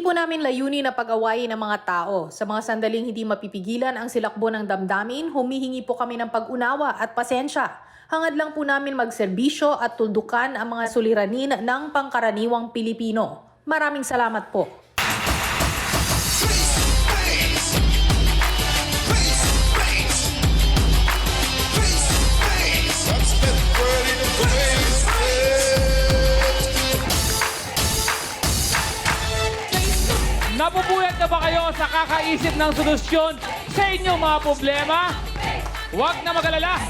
po namin layunin na pag-awayin ng mga tao. Sa mga sandaling hindi mapipigilan ang silakbo ng damdamin, humihingi po kami ng pag-unawa at pasensya. Hangad lang po namin magserbisyo at tuldukan ang mga suliranin ng pangkaraniwang Pilipino. Maraming salamat po. Napupuyat na ba kayo sa kakaisip ng solusyon sa inyong mga problema? Huwag na mag-alala.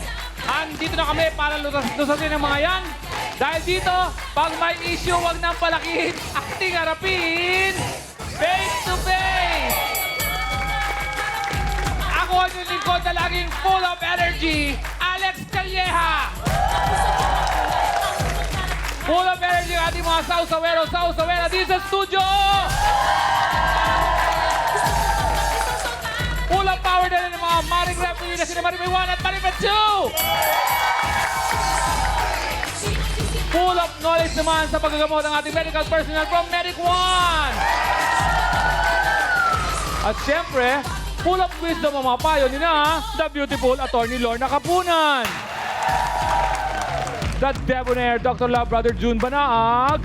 Andito na kami para lusasin ang mga yan. Dahil dito, pag may issue, huwag nang palakihin. Ating harapin face to face. Ako ang yung lingkod na laging full of energy, Alex Calleja. Full of energy ang ating mga sausawera dito sa studio. Full of power na rin ng mga maring referee na sila Maribay 1 at Maribay 2! Full of knowledge naman sa paggagamot ng ating medical personnel from Medic 1! At siyempre, full of wisdom ang mga payo ni na the beautiful Attorney Lorna Kapunan! The debonair Dr. Love Brother June Banaag!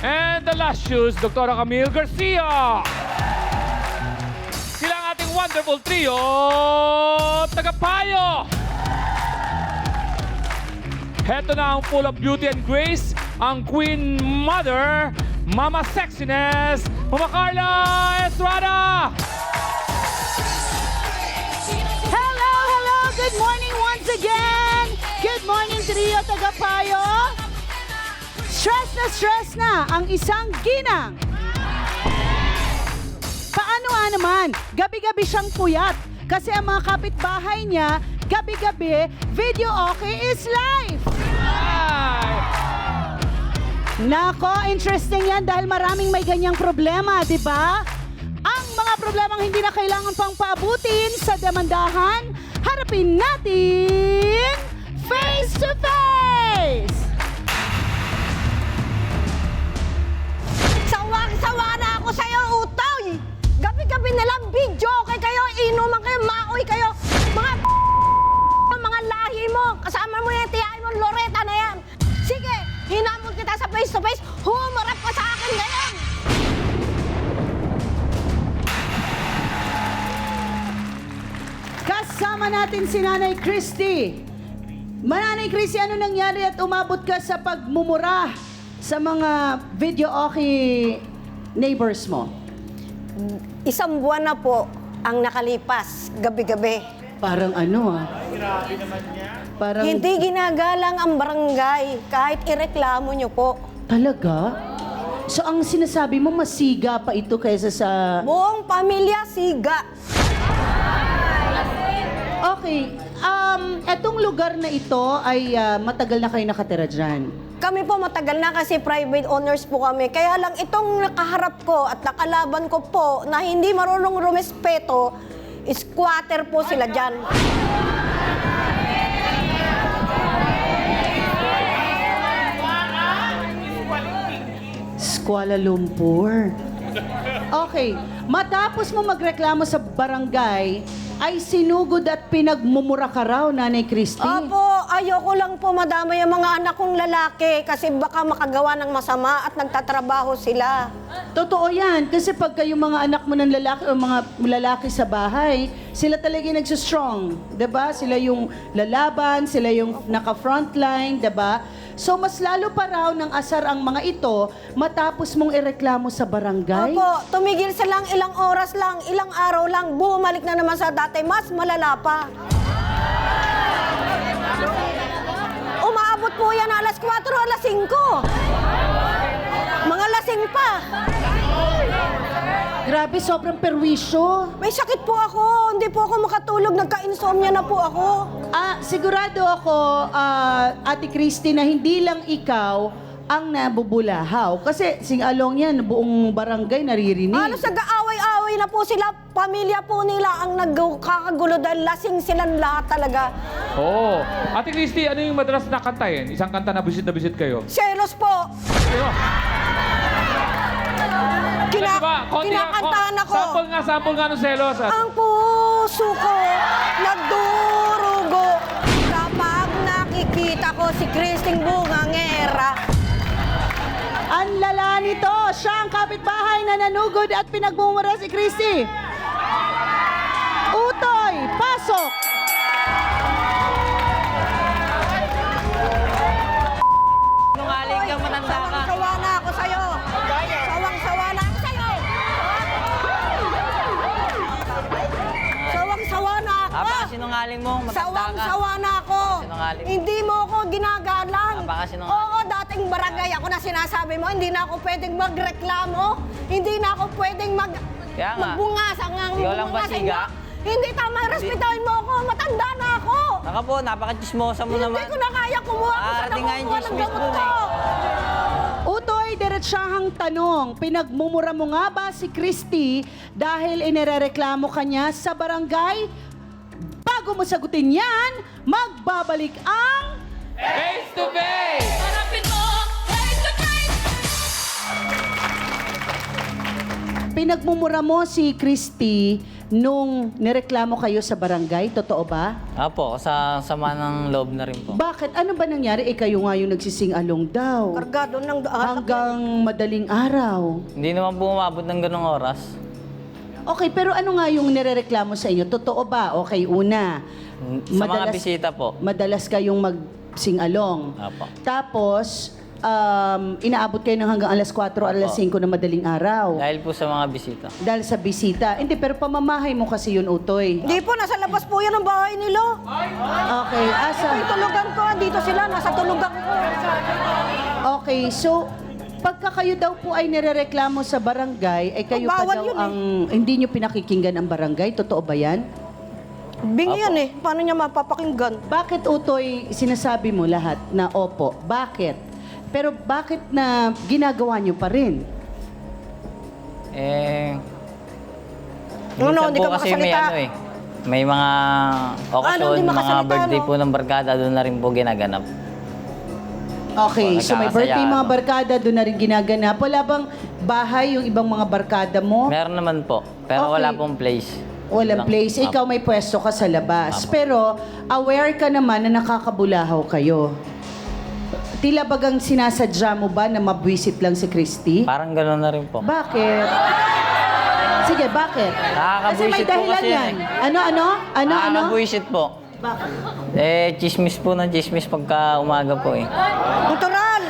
And the last shoes, Dr. Camille Garcia! Sila ang ating wonderful trio, tagapayo! Heto na ang full of beauty and grace, ang Queen Mother, Mama Sexiness, Mama Carla Estrada! Hello! Good morning once again! Good morning, trio tagapayo! Stress na ang isang ginang! Paano nga naman? Gabi-gabi siyang puyat. Kasi ang mga kapitbahay niya, gabi-gabi, video okay is life! Nako, interesting yan dahil maraming may ganyang problema, di ba? Ang mga problemang hindi na kailangan pang paabutin sa demandahan, harapin natin face to face! Sawang-sawa na ako sa'yo, Utoy! Gabi-gabi na lang video, okay kayo, inuman kayo, maoy kayo, mga lahi mo, kasama mo yung tiyahin mo, Loretta na yan. Sige, hinamon kita sa face-to-face, humarap ka sa akin ngayon! Kasama natin si Nanay Christy. Nanay Christy, ano nangyari at umabot ka sa pagmumura sa mga video okay neighbors mo? Isang buwan na po ang nakalipas, gabi-gabi. Parang ano Parang Hindi ginagalang ang barangay kahit ireklamo nyo po. talaga? So ang sinasabi mo masiga pa ito kaysa sa... Buong pamilya, siga. Okay, etong lugar na ito ay matagal na kayo nakatira dyan. Kami po matagal na kasi private owners po kami. Kaya lang itong nakaharap ko at nakalaban ko po na hindi marunong rumespeto, squatter po sila dyan. Kuala Lumpur. Okay, matapos mo magreklamo sa barangay, ay sinugod at pinagmumura ka raw, Nanay Christy. Opo, ayoko lang po madama yung mga anak kong lalaki kasi baka makagawa ng masama at nagtatrabaho sila. Totoo yan, kasi pagka yung mga anak mo ng lalaki o mga lalaki sa bahay, sila talaga yung nagsistrong, 'di ba? Sila yung lalaban, sila yung naka-frontline, 'di ba? So mas lalo pa raw ng asar ang mga ito matapos mong ireklamo sa barangay. Opo, tumigil silang ilang oras lang, ilang araw lang, bumalik na naman sa dati, mas malala pa. Umaabot po yan alas 4, alas 5. Mga lasing pa. Grabe, sobrang perwisyo. May sakit po ako, hindi po ako makatulog, nagka-insomnia na po ako. Sigurado ako, Ate Christy, na hindi lang ikaw ang nabubulahaw. Kasi sing-along yan, buong barangay naririnig. Halos nag-aaway-aaway na po sila, pamilya po nila ang nagkakagulo dahil lasing silang lahat talaga. Oo. Ate Christy, ano yung madalas na kantahin? Isang kanta na bisit kayo. Selos po. Ano? Kinakantahan ako. Sample nga ng selos. Ang puso ko nagdurugo kapag nakikita ko si Christine Bungangera. Ang lala nito, siya ang kapitbahay na nanugod at pinagmumura si Christy. Utoy, pasok! Nungaling ka, matanda ka. Sawang-sawa na ako sa'yo. Sawang-sawa na ako sa'yo. Sawang-sawa na ako. Napakasinungaling mo, matanda ka. Sawang-sawa na ako. Sinungaling. Hindi mo ako ginagalang. Napakasinungaling. Oo, dating barangay ako na sinasabi mo, hindi na ako pwedeng magreklamo. Hindi na ako pwedeng Kaya nga. magbungasa ng Ikaw lang ba, bungasin siga? mo. Hindi tama, respetahin mo ako. Matanda na ako. Naka po, napaka-chismosa mo naman. Hindi ko na kaya kumuha ko sa Arating nga yung nakukuha ng chismis gamot dun ko. Utoy, diretsahang tanong, pinagmumura mo nga ba si Christy dahil inirereklamo ka niya sa barangay? Bago mo sagutin yan, magbabalik ang... Face to face! Pinagmumura mo si Christy nung nireklamo kayo sa barangay, totoo ba? Apo, sa sama ng loob na rin po. Bakit? Ano ba nangyari? Kayo nga yung nagsising-along daw. Kargado ng Hanggang madaling araw. Hindi naman po umabot ng ganong oras. Okay, pero ano nga yung nirereklamo sa inyo? Totoo ba? Okay, una. Sa mga bisita po. Madalas kayong mag-sing-along. Apo. Tapos, inaabot kayo ng hanggang alas 4, alas 5 na madaling araw. Dahil po sa mga bisita. Dahil sa bisita. Hindi, pero pamamahay mo kasi yun, Utoy. Hindi po, nasa labas po yan ang bahay nila. Okay, asa? Ito yung tulugan ko, dito sila, nasa tulugan ko. Okay, so, pagka kayo daw po ay nirereklamo sa barangay, ay kayo pa Bawal daw yun eh. ang hindi nyo pinakikinggan ang barangay. Totoo ba yan? Bingi yan eh. Paano niya mapapakinggan? Bakit, Utoy, sinasabi mo lahat na opo? Bakit? Pero bakit na ginagawa nyo pa rin? Ano, minsan hindi po ka kasi may makasalita? ano eh. May mga okasyon, Ano, hindi mga makasalita, birthday no? po ng barkada, doon na rin po ginaganap. Okay, so may Nagkakasaya, birthday mga ano? barkada, doon na rin ginaganap. Wala bang bahay yung ibang mga barkada mo? Meron naman po, pero Okay. wala pong place. Walang Lang. place. Apo. Ikaw may pwesto ka sa labas. Apo. Pero aware ka naman na nakakabulahaw kayo. Tila bagang sinasadya mo ba na mabwisit lang si Christy? Parang gano'n na rin po. Bakit? Sige, bakit? Kasi may Nakakabuisit po dahilan kasi yan yan. Ano? Nakakabuisit po. Bakit? Chismis po ng chismis pagka umaga po eh. Natural!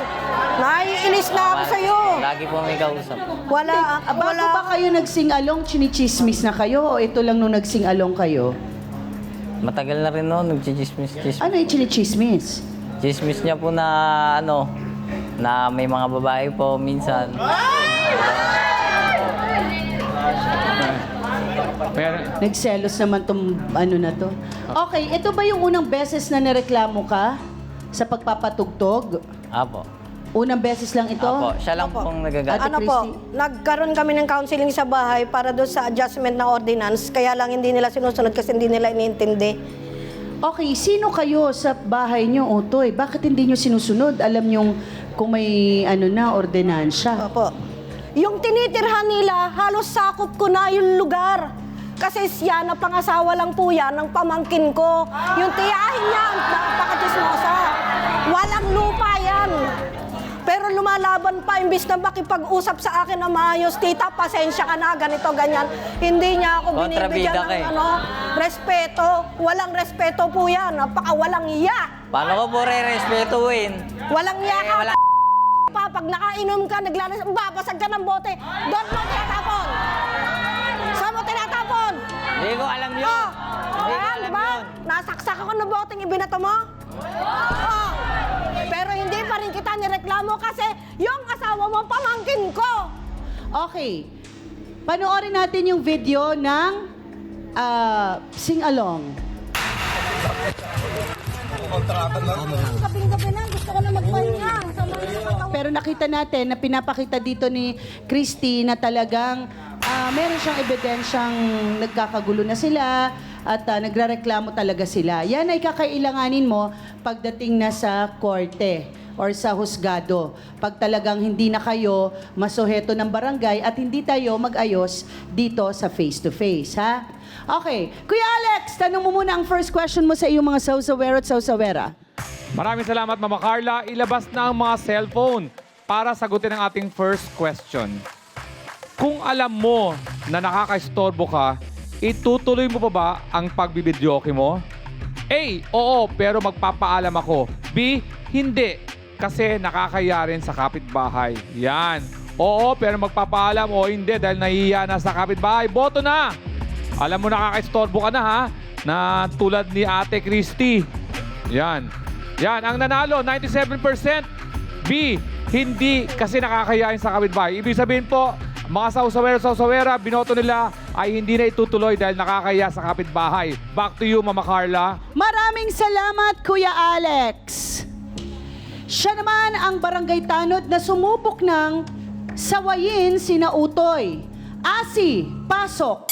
Naiinis na ako sa'yo. Lagi po may kausap. Wala, Bago ba kayo nagsing-along, chinichismis na kayo? O ito lang nung nagsing-along kayo? Matagal na rin noon, nagchichismis. Ano yung chinichismis? Chismis niya po na ano, na may mga babae po minsan. Pero, Nagselos naman tong ano na to. Okay, ito ba yung unang beses na nareklamo ka sa pagpapatugtog? Apo. Unang beses lang ito? Apo, siya lang pong nagagat. Ate Ano po, Christy? nagkaroon kami ng counseling sa bahay para doon sa adjustment ng ordinance. Kaya lang hindi nila sinusunod kasi hindi nila iniintindi. Okay, sino kayo sa bahay nyo, Utoy? Bakit hindi nyo sinusunod? Alam nyo kung may ano na, ordinansya. Opo. Yung tinitirhan nila, halos sakop ko na yung lugar. Kasi siya na pangasawa lang po yan ng pamangkin ko. Yung tiyahin niya, napakachismosa. Walang lupa yan. Pero lumalaban pa, imbis na makipag-usap sa akin na maayos, tita, pasensya ka na, ganito, ganyan. Hindi niya ako binibigyan Kontrabida ka eh. ng respeto. Walang respeto po yan. Walang iya. Paano ko po re-respetuin? Walang iya ka. wala. Pa, pag nakainom ka, babasag ka ng bote, doon mo tinatapon. Saan mo tinatapon? Hindi ko alam yun. Oh, Hindi ko ayan, alam diba? yun. Nasaksak ako ng boteng ibinato mo? Oh. Pero hindi pa rin kita nireklamo kasi yung asawa mo pamangkin ko. Okay. Panoorin natin yung video ng sing-along. Gabing-gabi na, gusto ko na magpahinga. Sama na sa katawan. Pero nakita natin na pinapakita dito ni Christy na talagang meron siyang ebidensyang nagkakagulo na sila at nagrereklamo talaga sila. Yan ay kakailanganin mo pagdating na sa korte. or sa husgado. Pag talagang hindi na kayo masuheto ng barangay at hindi tayo mag-ayos dito sa face-to-face, ha? Okay. Kuya Alex, tanong mo muna ang first question mo sa iyong mga sausawero at sausawera. Maraming salamat, Mama Carla. Ilabas na ang mga cellphone para sagutin ang ating first question. Kung alam mo na nakaka-istorbo ka, itutuloy mo pa ba ang pagbibidyoke mo? A. Oo, pero magpapaalam ako. B. Hindi, kasi nakakaya rin sa kapitbahay. Yan. Oo, pero magpapaalam o hindi dahil nahihiya na sa kapitbahay. Boto na! Alam mo nakaka-istorbo ka na ha, na tulad ni Ate Christy. Yan. Yan, ang nanalo, 97%. B. Hindi, kasi nakakayain sa kapitbahay. Ibig sabihin po, mga sausawera, binoto nila ay hindi na itutuloy dahil nakakaya sa kapitbahay. Back to you, Mama Carla. Maraming salamat, Kuya Alex. Siya naman ang barangay tanod na sumubok ng sawayin sina Utoy. Asi, pasok.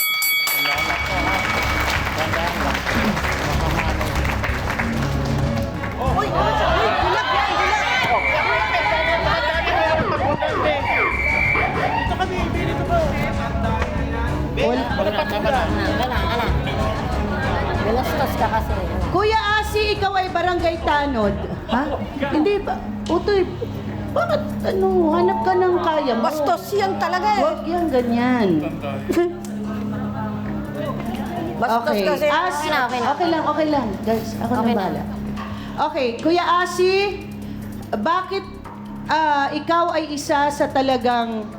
Uy, gulak yan, gulak. Galastos ka kasi. Kuya Asi, ikaw ay barangay tanod. Ha? Hindi ba? Utoy, bakit hanap ka ng kaya mo? Bastos yan talaga eh. Huwag yan, ganyan. Bastos Okay. kasi. Asi, okay lang. Guys, ako Okay nang na. bahala. Okay, Kuya Asi, bakit ikaw ay isa sa talagang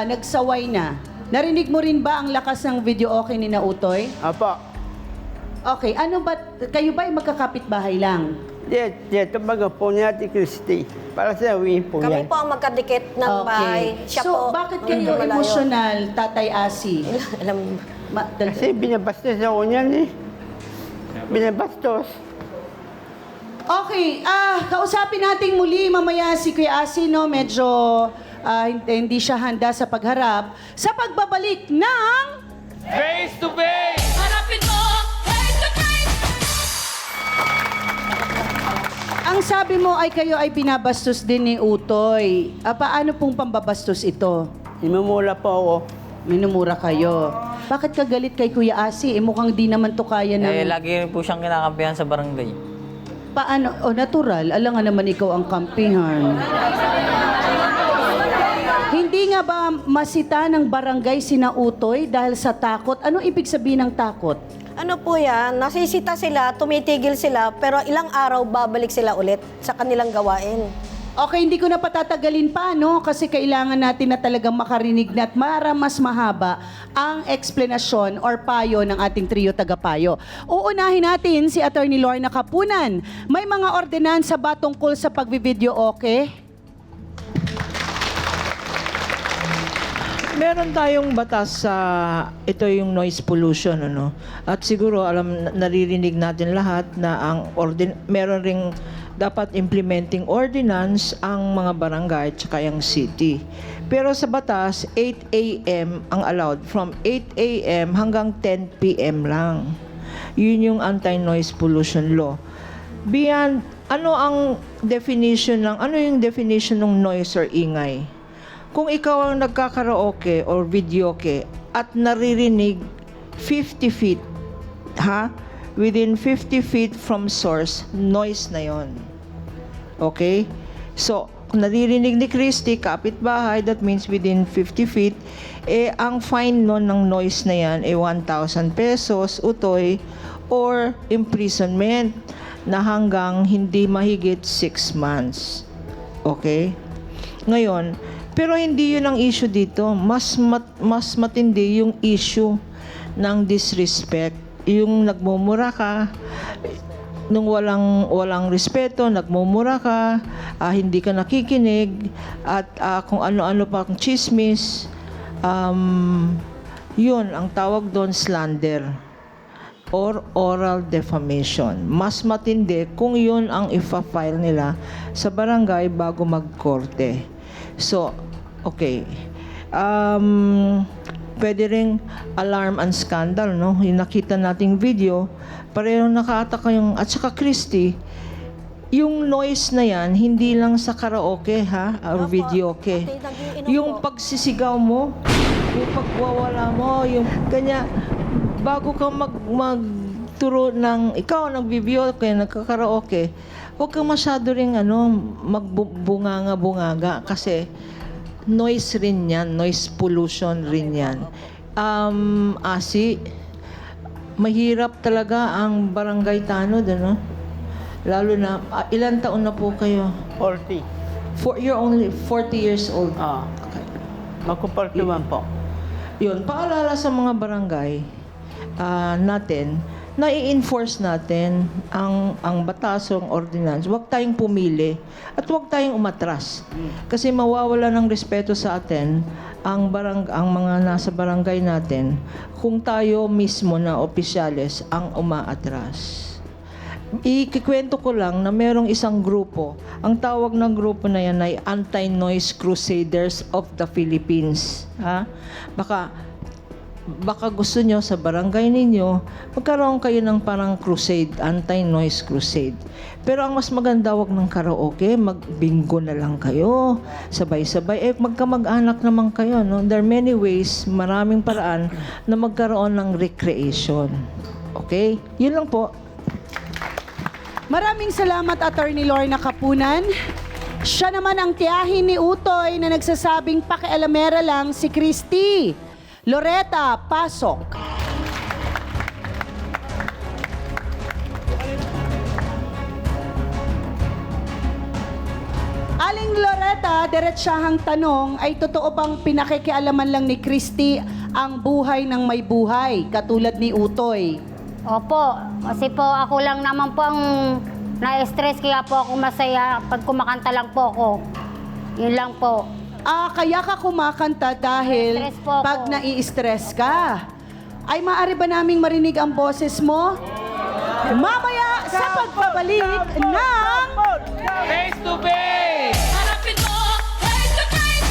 nagsaway na? Narinig mo rin ba ang lakas ng video okay ni Nautoy? Apa. Okay, ano ba, kayo ba ay magkakapit-bahay lang? Dito baga po ni Ate Christy. Para sa uwi po Kami yan. po ang magkadikit ng bahay. Siya So, po. bakit ang kayo lumalayo. emosyonal, Tatay Asi? Alam, Kasi binabastos ako niyan eh. Binabastos. Okay, kausapin natin muli mamaya si Kuya Asi, no? Medyo hindi siya handa sa pagharap. Sa pagbabalik ng... Face to face! Harapin mo, face to face! Ang sabi mo ay kayo ay binabastos din ni Utoy. Paano pong pambabastos ito? Imumula po ako. Minumura kayo. Bakit ka galit kay Kuya Asi? Mukhang di naman to kaya ng... Lagi rin po siyang kinakampihan sa barangay. Paano? Natural. Alam nga naman ikaw ang kampihan. Hindi nga ba masita ng barangay sina Utoy dahil sa takot? Anong ibig sabihin ng takot? ano po yan, nasisita sila, tumitigil sila, pero ilang araw babalik sila ulit sa kanilang gawain. Okay, hindi ko na patatagalin pa, no? Kasi kailangan natin na talagang makarinig na at mas mahaba ang eksplenasyon or payo ng ating trio tagapayo. Uunahin natin si Attorney Lorna Kapunan. May mga ordinansa ba tungkol sa pagbibideo okay? Meron tayong batas sa ito yung noise pollution, ano. At siguro naririnig natin lahat na ang meron ring dapat implementing ordinance ang mga barangay at saka yung city. Pero sa batas, 8 a.m. ang allowed. From 8 a.m. hanggang 10 p.m. lang. Yun yung anti-noise pollution law. Beyond, ano yung definition ng noise or ingay? Kung ikaw ang nagkakaraoke or videoke at naririnig 50 feet, within 50 feet from source, noise na yon. Okay? So, kung naririnig ni Christy, kapitbahay, that means within 50 feet, ang fine nun ng noise na yan, 1,000 pesos, utoy, or imprisonment na hanggang hindi mahigit 6 months. Okay? Ngayon, pero hindi yun ang issue dito. Mas matindi yung issue ng disrespect. Yung nagmumura ka, nung walang respeto, nagmumura ka, hindi ka nakikinig, at kung ano-ano pa kung chismis, yun, ang tawag doon slander or oral defamation. Mas matindi kung yun ang ifa-file nila sa barangay bago magkorte. So, okay. Pwede ring alarm and scandal, no? Yung nakita nating video, parehong nakaatake yung, at saka Christy, yung noise na yan, hindi lang sa karaoke ha, or Opo. videoke. Pati nag-iinom Yung po. pagsisigaw mo, yung pagwawala mo, yung kanya, bago ka magturo ng, ikaw nagbibidyoke, nagkakaraoke, huwag kang masyado ring magbunganga-bungaga kasi noise rin yan, noise pollution rin yan. Asi, mahirap talaga ang barangay tanod, ano? Lalo na, ilan taon na po kayo? 40. You're only 40 years old. Ah. Magko-41 po. Yun, paalala sa mga barangay natin, na i-enforce natin ang batas o ang ordinance. Huwag tayong pumili at huwag tayong umatras. Kasi mawawala ng respeto sa atin ang mga nasa barangay natin kung tayo mismo na opisyales ang umaatras. Ikikwento ko lang na merong isang grupo. Ang tawag ng grupo na yan ay Anti-Noise Crusaders of the Philippines. Ha? Baka gusto nyo sa barangay ninyo, magkaroon kayo ng parang crusade, anti-noise crusade. Pero ang mas maganda, wag ng karaoke, mag-bingo na lang kayo, sabay-sabay. Magkamag-anak naman kayo, no? There are many ways, maraming paraan na magkaroon ng recreation. Okay? Yun lang po. Maraming salamat, Attorney Lorna Kapunan. Siya naman ang tiyahin ni Utoy na nagsasabing pakialamera lang si Christy. Loretta, pasok. Aling Loretta, diretsahang tanong, ay totoo bang pinakikialaman lang ni Christy ang buhay ng may buhay, katulad ni Utoy? Opo, kasi po ako lang naman po ang na-stress, kaya po ako masaya pag kumakanta lang po ako. Yun lang po. Kaya ka kumakanta dahil Na-stress po ako. pag nai-stress ka. Ay, maaari ba naming marinig ang boses mo? Mamaya sa pagbabalik ng... Face to face! Harapin mo, face to face.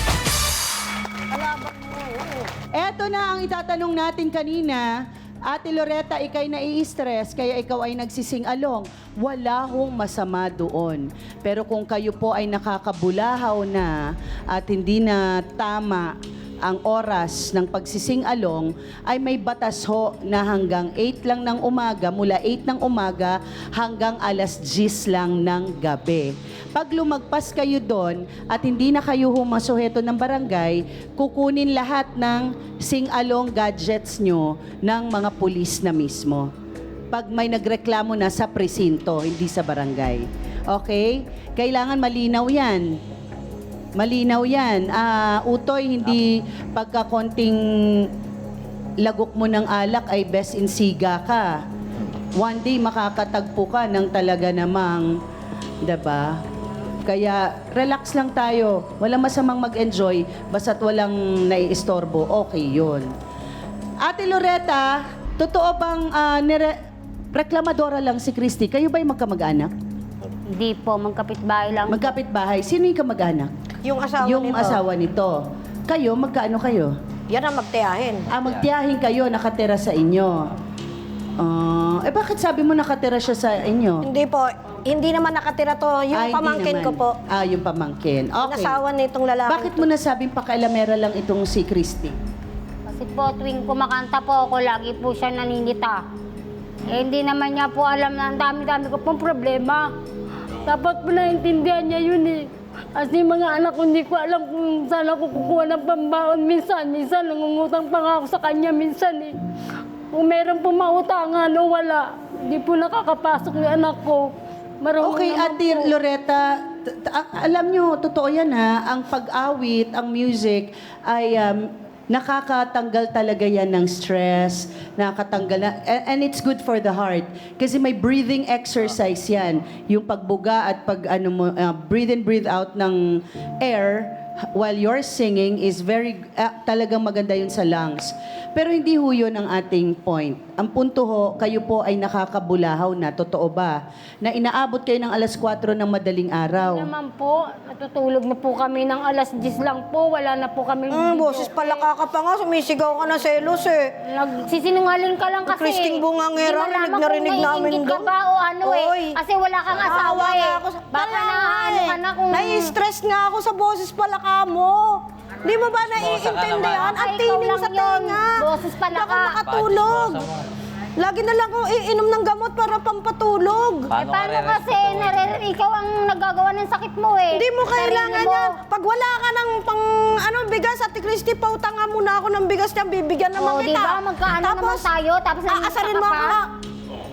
Eto na ang itatanong natin kanina. Ate Loretta, ikay nai-stress, kaya ikaw ay nagsising-along. Wala hong masama doon. Pero kung kayo po ay nakakabulahaw na at hindi na tama ang oras ng pagsising-along, ay may batas ho na hanggang 8 lang ng umaga, mula 8 ng umaga hanggang alas 10 lang ng gabi. Pag lumagpas kayo doon at hindi na kayo humasuheto ng barangay, kukunin lahat ng sing-along gadgets nyo ng mga pulis na mismo. Pag may nagreklamo na sa presinto, hindi sa barangay. Okay? Kailangan malinaw yan. Malinaw yan. Utoy, hindi pagka konting lagok mo ng alak ay best in siga ka. One day, makakatagpo ka ng talaga namang, diba? Kaya, relax lang tayo. Walang masamang mag-enjoy, basta't walang naiistorbo, okay yun. Ate Loretta, totoo bang reklamadora lang si Christy? Kayo ba'y magkamag-anak? Hindi po, magkapitbahay lang. Magkapit-bahay. Sino yung kamag-anak? Yung asawa Yung nito. asawa nito. Kayo, magkaano kayo? Yan ang magtiyahin. Magtiyahin kayo, nakatira sa inyo. Bakit sabi mo nakatira siya sa inyo? Hindi po, hindi naman nakatira to. Yung Hindi pamangkin naman. ko po. Yung pamangkin. Yung Okay. asawa nitong lalaki. Bakit mo nasabing pakialamera lang itong si Christy? Kasi po, tuwing kumakanta po ako, lagi po siya naninita. Hindi naman niya po alam na ang dami-dami ko pong problema. Dapat po naintindihan niya yun eh. Kasi mga anak ko, hindi ko alam kung saan ako kukuha ng pambaon minsan. Minsan, nangungutang pa nga ako sa kanya minsan eh. Kung meron po mautangan o wala, hindi po nakakapasok yung anak ko. Marunong Okay, naman Ate po. Loretta, alam nyo, totoo yan ha, ang pag-awit, ang music, ay nakakatanggal talaga yan ng stress, nakakatanggal na, and it's good for the heart. Kasi may breathing exercise yan. Yung pagbuga at pag breathe in, breathe out ng air while you're singing is very, talagang maganda yun sa lungs. Pero hindi ho yun ang ating point. ang punto ho, kayo po ay nakakabulahaw na, totoo ba? Na inaabot kayo ng alas 4 ng madaling araw. Naman po, natutulog na po kami ng alas 10 lang po. Wala na po kami. Boses pala ka pa nga, sumisigaw ka na selos eh. Nagsisinungaling ka lang kasi. Christine Bungangera, Hindi malaman narinig kung namin naiingit ka doon. ba o ano Oy. Kasi wala kang asawa Naawa eh. nga ako sa... Baka Kaya na nga ano ka na kung... Nai-stress nga ako sa boses pala ka mo. Di mo ba naiintindihan? Baka Ang ikaw tining lang sa yun. tenga. Boses pala Hindi ako ka. makatulog. Lagi na lang akong iinom ng gamot para pampatulog. Paano Paano ka kasi ikaw ang naggagawa ng sakit mo eh. Hindi mo Sarili kailangan mo. yan. Pag wala ka ng bigas, Ate Christy, pautang nga muna ako ng bigas niya, bibigyan naman O, kita. diba? Magkaano naman tayo, tapos aasarin mo nandito ako ka na.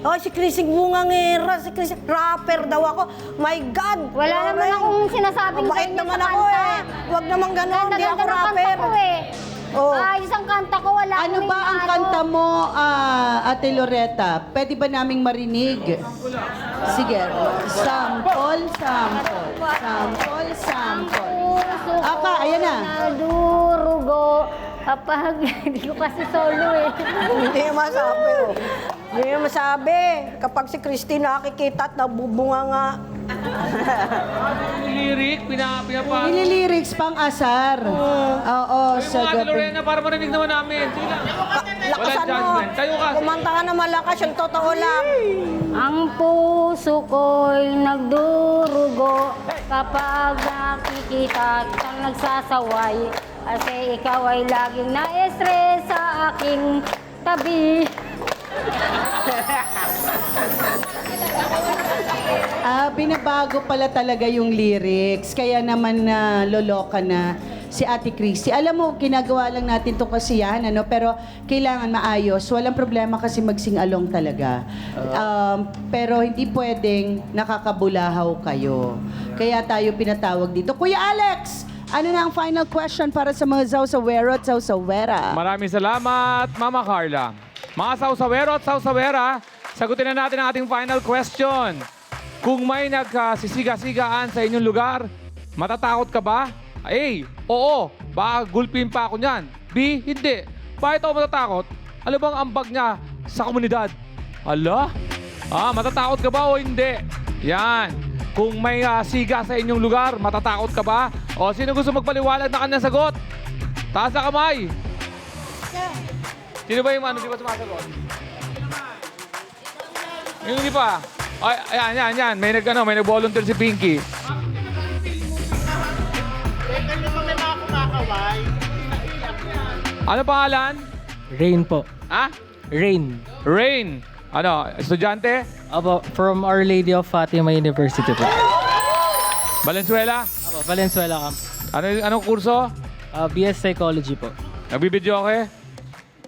Oh, si Christy Bungangera, si Christy, rapper daw ako. My God! Wala naman akong sinasabing Mabait ganyan naman sa ako kanta. eh. Huwag naman ganon, hindi ako Ganda-ganda ng rapper. kanta ko eh. Oh. Ayos ang kanta ko, wala Ano akong ba ang inaano. kanta mo, Ate Loretta? Pwede ba naming marinig? Sige. Sample, sample. Sample, sample. Puso ko Aka, ayan na. nadurugo kapag hindi ko kasi solo eh. Hindi niya masabi, oh. Hindi niya masabi. Kapag si Christy nakikita at nabubunga nga. Lyric, pinapa... Nililiryks pang asar. Oo, Kayo sa mga Ate gabi. Lorena, para marinig naman namin. Sige lang. Lakasan mo. judgment. Kayo kasi. Kumanta ka na malakas, yung totoo lang. Ang puso ko'y nagdurugo kapag nakikita kitang nagsasaway. Kasi ikaw ay laging na-stress sa aking tabi. Binabago pala talaga yung lyrics. Kaya naman na loloka na si Ate Christy. Alam mo, ginagawa lang natin itong kasiyahan, ano? Pero kailangan maayos. Walang problema kasi mag-sing-along talaga. Pero hindi pwedeng nakakabulahaw kayo. Kaya tayo pinatawag dito. Kuya Alex, ano na ang final question para sa mga Zawsawero at Zawsawera? Maraming salamat, Mama Carla. Mga Sausawero at Sausawera, sagutin na natin ang ating final question. Kung may nagsisiga-sigaan sa inyong lugar, matatakot ka ba? A. Oo. Baka gulpin pa ako niyan. B. Hindi. Bakit ako matatakot? Ano bang ambag niya sa komunidad? Ala? Matatakot ka ba o hindi? Yan. Kung may siga sa inyong lugar, matatakot ka ba? O sino gusto magpaliwanag na kanyang sagot? Taas na kamay. Sino ba yung di ba sumasagot? Yung hindi pa. Ay, yan. May nag-volunteer si Pinky. Ano pangalan? Rain po. Ha? Rain. Rain. Ano, estudyante? Apo, from Our Lady of Fatima University po. Valenzuela? Apo, Valenzuela Camp. Anong kurso? BS Psychology po. Nagbibideo ka?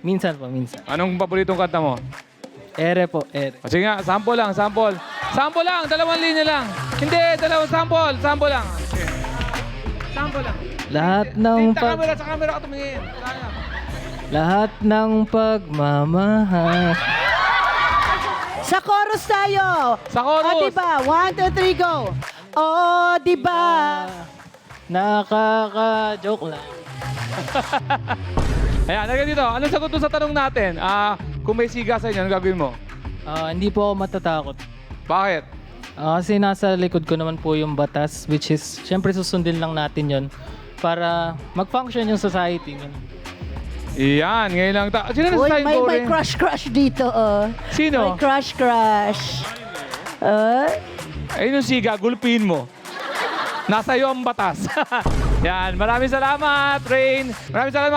Minsan po, minsan. Anong paboritong kanta mo? Ere po, ere. Sige nga, sample lang. Sample lang, 2 linya lang. Hindi, 2 sample. Sample lang. Okay. Sample lang. Lahat ng Sa camera ka tumingin. Kaya. lahat ng pagmamahal. Sa chorus tayo. Sa chorus. O, diba? 1, 2, 3, go. O, diba? Nakaka-joke lang. Ayan, nagay dito. Anong sagot doon sa tanong natin? Kung may siga sa inyo, anong gagawin mo? Hindi po ako matatakot. Bakit? Kasi nasa likod ko naman po yung batas, which is, syempre susundin lang natin yon para mag-function yung society. Iyan, ngayon lang. Sino Uy, nasa may Gore? crush dito, oh. Sino? May crush. Ayun yung siga, gulpin mo. Nasa iyo ang batas. Yan, maraming salamat, Rain. Maraming salamat,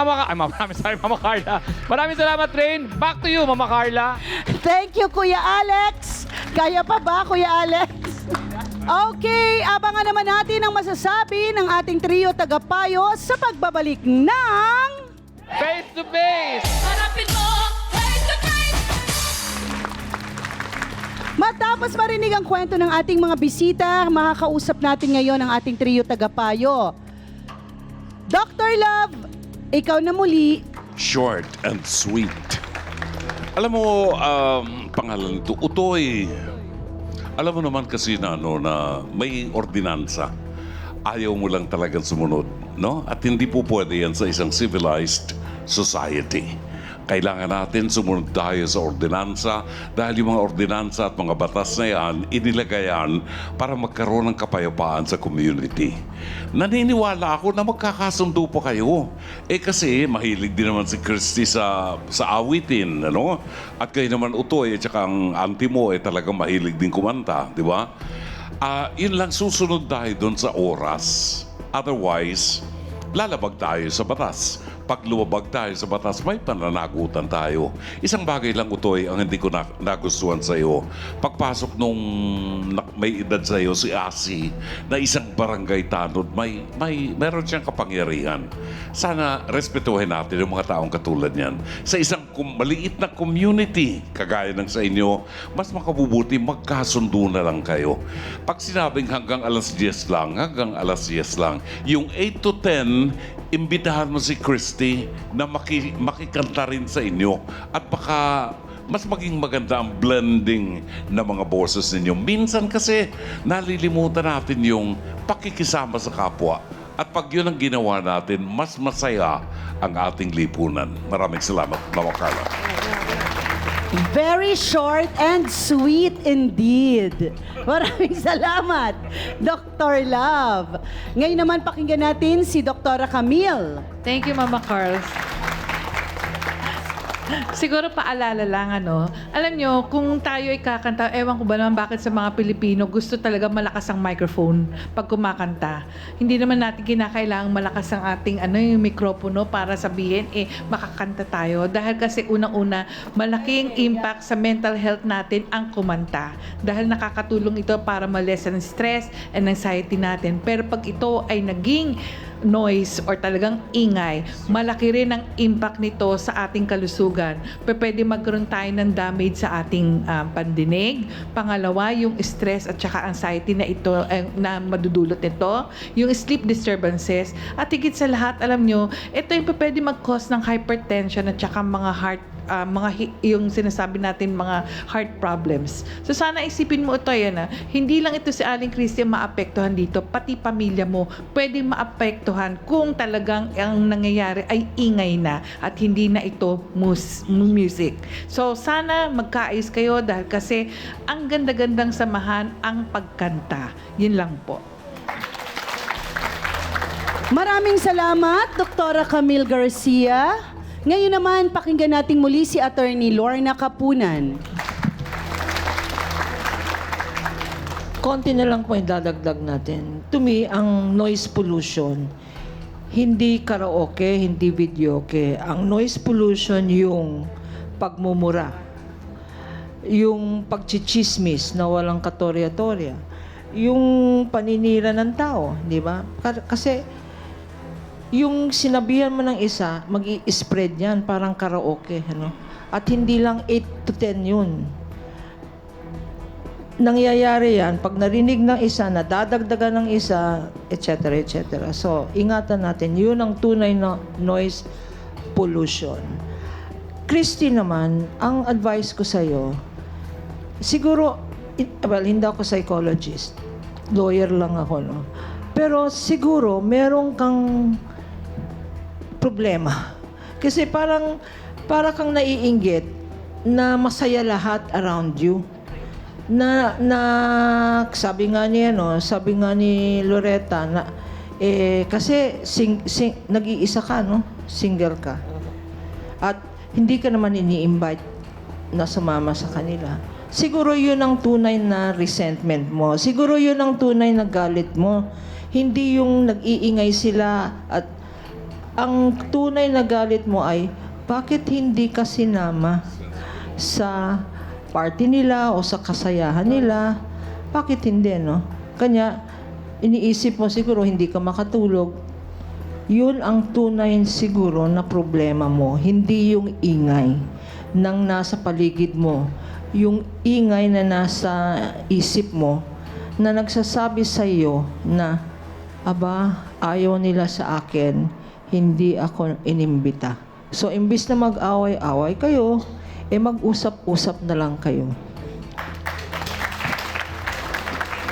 Mama Carla. Maraming salamat, Rain. Back to you, Mama Carla. Thank you, Kuya Alex. Kaya pa ba, Kuya Alex? Okay, abangan naman natin ang masasabi ng ating trio tagapayo sa pagbabalik ng... Face to face. Harapin mo, face to face. Matapos marinig ang kwento ng ating mga bisita, makakausap natin ngayon ang ating trio tagapayo. Dr. Love, ikaw na muli. Short and sweet. Alam mo, pangalan nito, Utoy. Alam mo naman kasi na may ordinansa. Ayaw mo lang talagang sumunod, no? At hindi po pwede yan sa isang civilized society. Kailangan natin sumunod tayo sa ordinansa dahil yung mga ordinansa at mga batas na yan, inilagay yan para magkaroon ng kapayapaan sa community. Naniniwala ako na magkakasundo po kayo. Kasi mahilig din naman si Christy sa awitin, ano? At kayo naman Utoy, at saka ang auntie mo talagang mahilig din kumanta, di ba? Yun lang, susunod tayo doon sa oras. Otherwise, lalabag tayo sa batas. Pag lumabag tayo sa batas, may pananagutan tayo. Isang bagay lang, Utoy, ang hindi ko nagustuhan sa iyo. Pagpasok nung may edad sa iyo, si Asi, na isang barangay tanod, meron siyang kapangyarihan. Sana respetuhin natin yung mga taong katulad niyan. Sa isang maliit na community, kagaya ng sa inyo, mas makabubuti magkasundo na lang kayo. Pag sinabing hanggang alas 10 lang, hanggang alas 10 lang. Yung 8 to 10, imbitahan mo si Christy na makikanta rin sa inyo. At baka mas maging maganda ang blending ng mga boses ninyo. Minsan kasi nalilimutan natin yung pakikisama sa kapwa. At pag yun ang ginawa natin, mas masaya ang ating lipunan. Maraming salamat, Mama Carla. Very short and sweet indeed. Maraming salamat, Dr. Love. Ngayon naman pakinggan natin si Dr. Camille. Thank you, Mama Carl. Siguro paalala lang, alam nyo, kung tayo ay kakanta, ewan ko ba naman bakit sa mga Pilipino gusto talaga malakas ang microphone pag kumakanta. Hindi naman natin kinakailangang malakas ang ating yung mikropono para sabihin, makakanta tayo. Dahil kasi unang-una, malaking impact sa mental health natin ang kumanta. Dahil nakakatulong ito para ma-lessen ang stress and anxiety natin. Pero pag ito ay naging noise or talagang ingay, malaki rin ang impact nito sa ating kalusugan. Pwede magkaroon tayo ng damage sa ating pandinig. Pangalawa, yung stress at saka anxiety na ito na madudulot nito, yung sleep disturbances, at higit sa lahat, alam nyo, ito yung pwede mag-cause ng hypertension at saka mga heart yung sinasabi natin mga heart problems. So sana isipin mo ito hindi lang ito si Aling Christy maapektuhan dito, pati pamilya mo pwede maapektuhan kung talagang ang nangyayari ay ingay na at hindi na ito music. So sana magkaayos kayo dahil kasi ang ganda-gandang samahan ang pagkanta. Yun lang po. Maraming salamat, Dr. Camille Garcia. Ngayon naman, pakinggan natin muli si Attorney Lorna Capunan. Konti na lang po yung dadagdag natin. To me, ang noise pollution, hindi karaoke, hindi videoke. Ang noise pollution yung pagmumura, yung pagchichismis na walang katorya-torya, yung paninira ng tao, di ba? Kasi yung sinabihan mo ng isa, mag-i-spread yan, parang karaoke, At hindi lang 8 to 10 yun. Nangyayari yan, pag narinig ng isa, nadadagdagan ng isa, etc., etc. So, ingatan natin, yun ang tunay na noise pollution. Christy naman, ang advice ko sa'yo, siguro, hindi ako psychologist, lawyer lang ako, Pero siguro, meron kang problema. Kasi para kang naiinggit na masaya lahat around you. Na sabi nga ni Loretta na kasi nag-iisa ka, single ka. At hindi ka naman ini-invite na sumama sa kanila. Siguro yun ang tunay na resentment mo. Siguro yun ang tunay na galit mo. Hindi yung nag-iingay sila at ang tunay na galit mo ay, bakit hindi ka sinama sa party nila o sa kasayahan nila? Bakit hindi, Kanya, iniisip mo siguro hindi ka makatulog. Yun ang tunay siguro na problema mo. Hindi yung ingay ng nasa paligid mo. Yung ingay na nasa isip mo na nagsasabi sa iyo na, aba, ayaw nila sa akin, hindi ako inimbita. So, imbis na mag-away-away kayo, mag-usap-usap na lang kayo.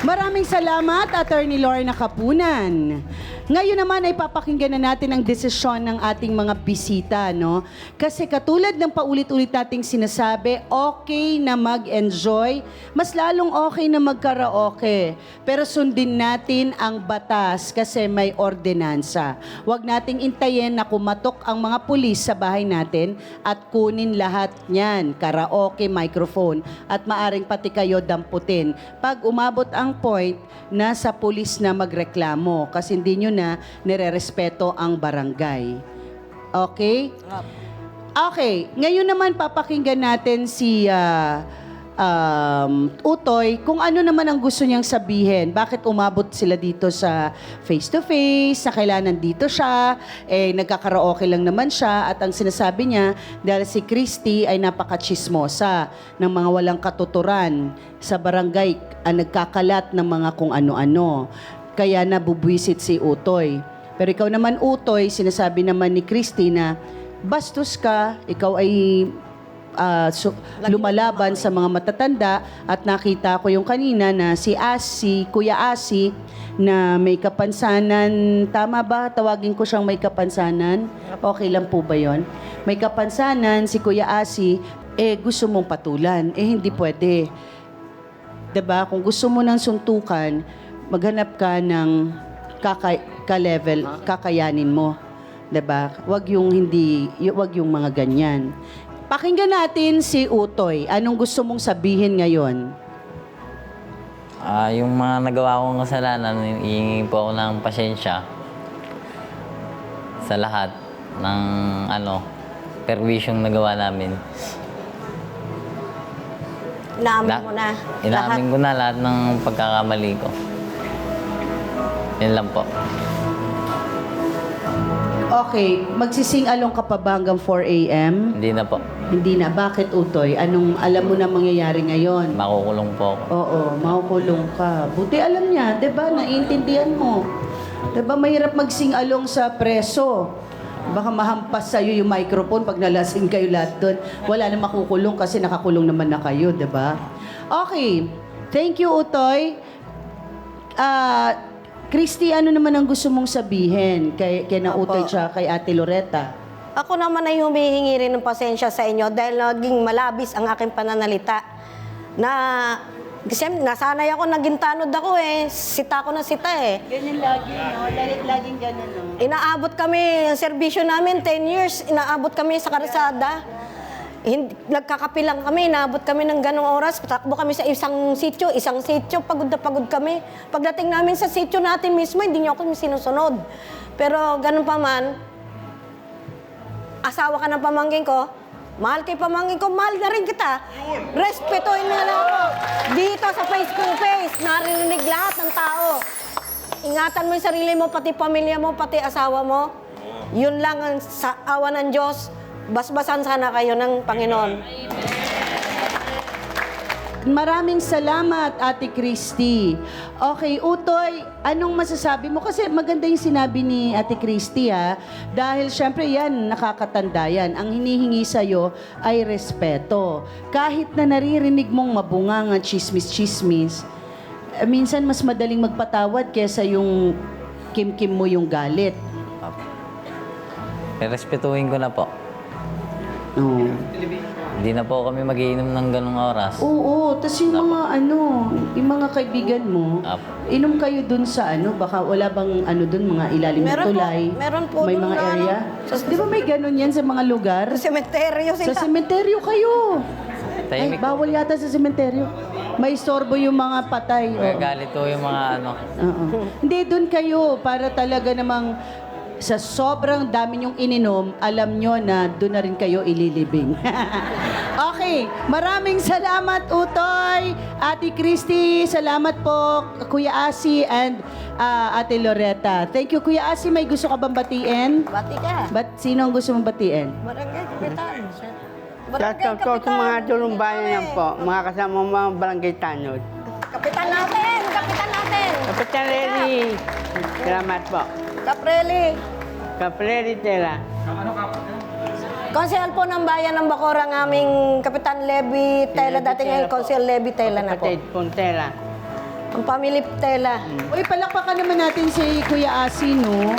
Maraming salamat, Attorney Lorna Capunan. Ngayon naman ay papakinggan na natin ang desisyon ng ating mga bisita, no? Kasi katulad ng paulit-ulit nating sinasabi, okay na mag-enjoy, mas lalong okay na magkaraoke. Pero sundin natin ang batas kasi may ordinansa. Huwag nating intayin na kumatok ang mga pulis sa bahay natin at kunin lahat niyan, karaoke, microphone, at maaring pati kayo damputin. Pag umabot ang point na sa pulis na magreklamo kasi hindi nyo na nirerespeto ang barangay. Okay? Okay. Ngayon naman papakinggan natin si Utoy kung ano naman ang gusto niyang sabihin. Bakit umabot sila dito sa face-to-face, na kailangan dito siya, nagkakaraoke lang naman siya, at ang sinasabi niya, dahil si Christy ay napaka-chismosa ng mga walang katuturan sa barangay, nagkakalat ng mga kung ano-ano. Kaya nabubwisit si Utoy. Pero ikaw naman, Utoy, sinasabi naman ni Christy na bastos ka, ikaw ay lumalaban sa mga matatanda, at nakita ko yung kanina na si Kuya Asi na may kapansanan, tama ba? Tawagin ko siyang may kapansanan? Okay lang po ba yon? May kapansanan si Kuya Asi, gusto mong patulan, hindi pwede. 'Di ba? Kung gusto mo ng suntukan, maghanap ka ng ka-level, kakayanin mo. 'Di ba? Wag yung mga ganyan. Pakinggan natin si Utoy. Anong gusto mong sabihin ngayon? Yung mga nagawa kong kasalanan, hihingi po ako ng pasensya sa lahat ng perwisyong nagawa namin. Inaamin mo na. Inaamin ko na lahat ng pagkakamali ko. Yan lang po. Okay, magsising-along ka pa ba hanggang 4 a.m.? Hindi na po. Hindi na. Bakit, Utoy? Anong alam mo na mangyayari ngayon? Makukulong po ako. Oo, makukulong ka. Buti alam niya, 'di ba? Naiintindihan mo. 'Di ba mahirap magsing-along sa preso? Baka mahampas sa'yo yung microphone pag nalasing kayo lahat doon. Wala na makukulong kasi nakakulong naman na kayo, 'di ba? Okay. Thank you, Utoy. Christy, ano naman ang gusto mong sabihin kay na Utoy tsaka kay Ate Loretta? Ako naman ay humihingi rin ng pasensya sa inyo dahil naging malabis ang aking pananalita. Kasi nasanay ako, naging tanod ako sita ko na sita Ganyan lagi, no? Laging ganyan, no? Inaabot kami, ang serbisyo namin, 10 years, inaabot kami sa karsada. Nagkakapilang kami, inaabot kami ng ganong oras, patakbo kami sa isang sityo, pagod na pagod kami. Pagdating namin sa sityo natin mismo, hindi niyo ako sinusunod. Pero ganun pa man, asawa ka ng pamangkin ko, mahal kay pamangkin ko, mahal na rin kita. Respetuhin mo na ako. Dito sa face to face, narinig lahat ng tao. Ingatan mo yung sarili mo, pati pamilya mo, pati asawa mo. Yun lang ang sa awa ng Diyos. Basbasan sana kayo ng Panginoon. Maraming salamat, Ate Christy. Okay, Utoy, anong masasabi mo? Kasi maganda yung sinabi ni Ate Christy, dahil syempre yan, nakakatanda yan. Ang hinihingi sa'yo ay respeto. Kahit na naririnig mong mabungang chismis-chismis, minsan mas madaling magpatawad kesa yung kim-kim mo yung galit. Respetuhin ko na po. Oo. Hindi na po kami magiinom ng ganong oras. Oo, tas yung mga yung mga kaibigan mo, inom kayo dun sa baka wala bang dun, mga ilalim ng tulay. Meron po may dun mga na area. Di ba may ganun yan sa mga lugar? Sa sementeryo sila. Sa sementeryo kayo. Ay, Tahimik. bawal yata sa sementeryo. May istorbo yung mga patay. Magagalit po yung mga Oo. Hindi, dun kayo para talaga namang sa sobrang dami niyong ininom, alam nyo na doon na rin kayo ililibing. Okay, maraming salamat, Utoy, Ate Christy, salamat po, Kuya Asi, and Ate Loretta. Thank you, Kuya Asi. May gusto ka bang batiin? Bati ka. Sino ang gusto mong batiin? Barangay Kapitan. Shoutout sa mga tulong bayan yan po, mga kasama mga barangay tanod. Kapitan natin! Kapitan natin! Kapitan Lenny, salamat po. Caprelli. Caprelli Tela. Konsehal po ng bayan ng Bacoor ang aming Kapitan Levy Tela. Dati ngayon, Konsehal Levy Tela na po. Kapatid Pontela. Ang pamilya Tela. Uy, palakpakan naman natin si Kuya Asi, no?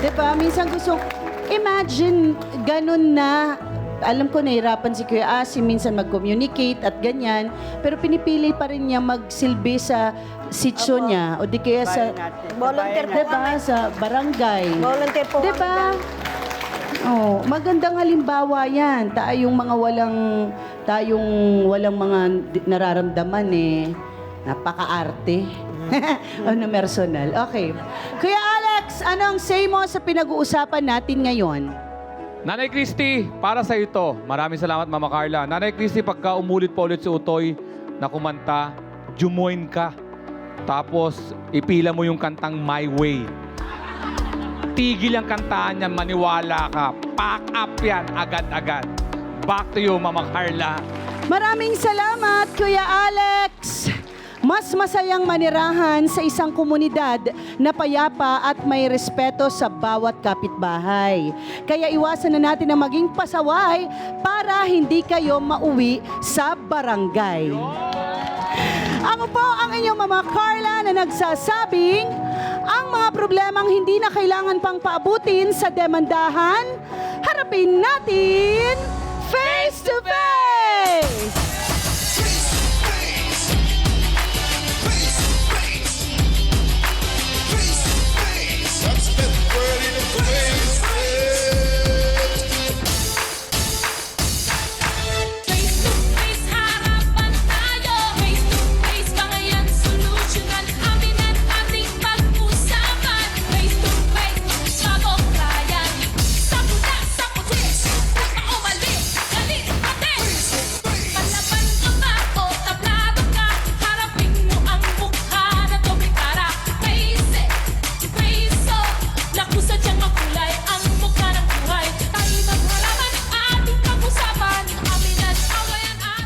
Diba? Minsan gusto, imagine, ganun na. Alam ko, nahirapan si Kuya Asi minsan mag-communicate at ganyan. Pero pinipili pa rin niya magsilbi sa sitio niya. O di kaya sa, Volunteer po diba? kami. Sa barangay. Volunteer po Diba? kami dyan. Oh, magandang halimbawa 'yan. Tayong walang mga nararamdaman napaka-arte. Ano personal. Okay. Kuya Alex, anong say mo sa pinag-uusapan natin ngayon? Nanay Christy, para sa ito, maraming salamat Mama Carla. Nanay Christy, pagka umulit pa ulit si Utoy na kumanta, jumoin ka. Tapos, ipila mo yung kantang My Way. Tigil ang kantaan niyan, maniwala ka. Pack up yan, agad-agad. Back to you, Mama Carla. Maraming salamat, Kuya Alex. Mas masayang manirahan sa isang komunidad na payapa at may respeto sa bawat kapitbahay. Kaya iwasan na natin na maging pasaway para hindi kayo mauwi sa barangay. Ako po ang inyong Mama Carla na nagsasabing ang mga problemang hindi na kailangan pang paabutin sa demandahan, harapin natin face to face! Let's get ready to play.